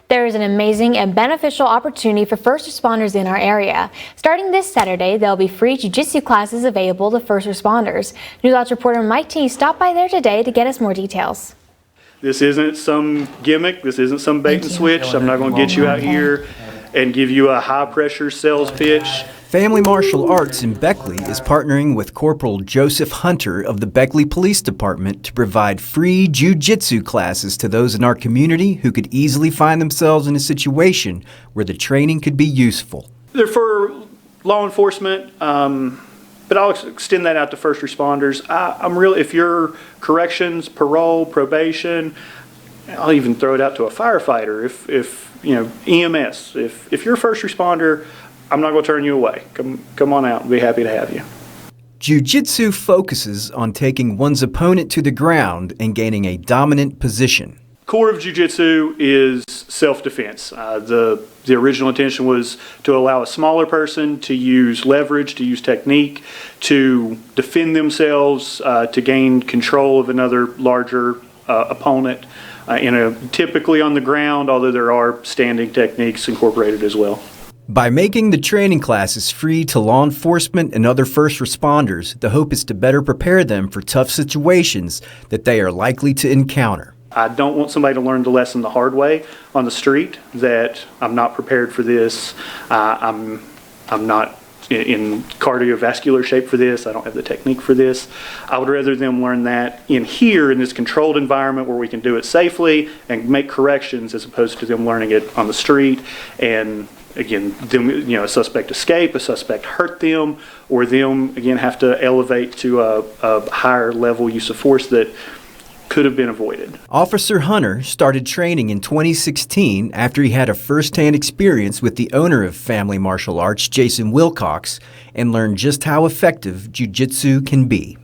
There is an amazing and beneficial opportunity for first responders in our area. Starting this Saturday, there will be free jiu-jitsu classes available to first responders. News Watch reporter Mike T stopped by there today to get us more details. This isn't some gimmick. This isn't some bait and switch. I'm not going to get you out here and give you a high-pressure sales pitch. Family Martial Arts in Beckley is partnering with Corporal Joseph Hunter of the Beckley Police Department to provide free jiu-jitsu classes to those in our community who could easily find themselves in a situation where the training could be useful. They're for law enforcement, but I'll extend that out to first responders. If you're corrections, parole, probation, I'll even throw it out to a firefighter. If you know, EMS, if you're a first responder, I'm not going to turn you away. Come on out. I'll be happy to have you. Jiu-jitsu focuses on taking one's opponent to the ground and gaining a dominant position. Core of jiu-jitsu is self-defense. The original intention was to allow a smaller person to use leverage, to use technique, to defend themselves, to gain control of another larger opponent, typically on the ground, although there are standing techniques incorporated as well. By making the training classes free to law enforcement and other first responders, the hope is to better prepare them for tough situations that they are likely to encounter. I don't want somebody to learn the lesson the hard way on the street, that I'm not prepared for this, I'm not in cardiovascular shape for this, I don't have the technique for this. I would rather them learn that in here, in this controlled environment where we can do it safely and make corrections, as opposed to them learning it on the street and again, a suspect escape, a suspect hurt them, or them again have to elevate to a higher level use of force that could have been avoided. Officer Hunter started training in 2016 after he had a first-hand experience with the owner of Family Martial Arts, Jason Wilcox, and learned just how effective jiu-jitsu can be.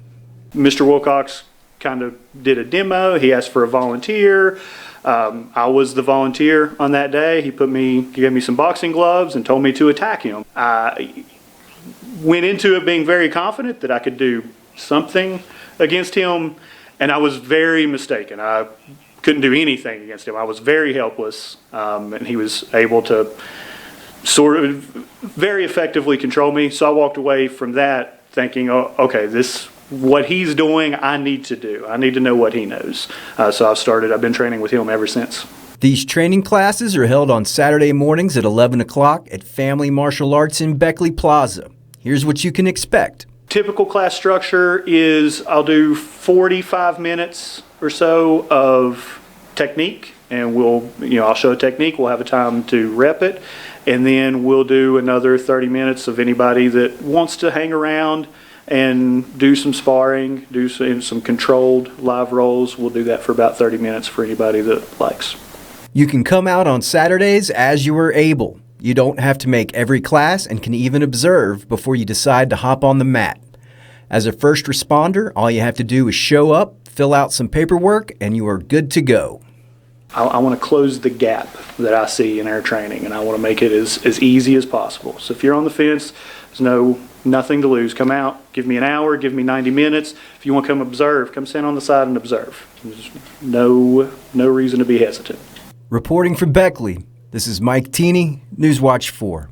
Mr. Wilcox kind of did a demo. He asked for a volunteer. I was the volunteer on that day. He gave me some boxing gloves and told me to attack him. I went into it being very confident that I could do something against him, and I was very mistaken. I couldn't do anything against him. I was very helpless, and he was able to sort of very effectively control me. So I walked away from that thinking, oh, okay, what he's doing, I need to do. I need to know what he knows. So I've been training with him ever since. These training classes are held on Saturday mornings at 11 o'clock at Family Martial Arts in Beckley Plaza. Here's what you can expect. Typical class structure is I'll do 45 minutes or so of technique, and I'll show a technique. We'll have a time to rep it, and then we'll do another 30 minutes of anybody that wants to hang around and do some sparring, do some controlled live rolls. We'll do that for about 30 minutes for anybody that likes. You can come out on Saturdays as you are able. You don't have to make every class and can even observe before you decide to hop on the mat. As a first responder, all you have to do is show up, fill out some paperwork, and you are good to go. I want to close the gap that I see in our training, and I want to make it as easy as possible. So if you're on the fence, there's nothing to lose. Come out, give me an hour, give me 90 minutes. If you want to come observe, come stand on the side and observe. There's no reason to be hesitant. Reporting from Beckley, this is Mike Teeney, Newswatch 4.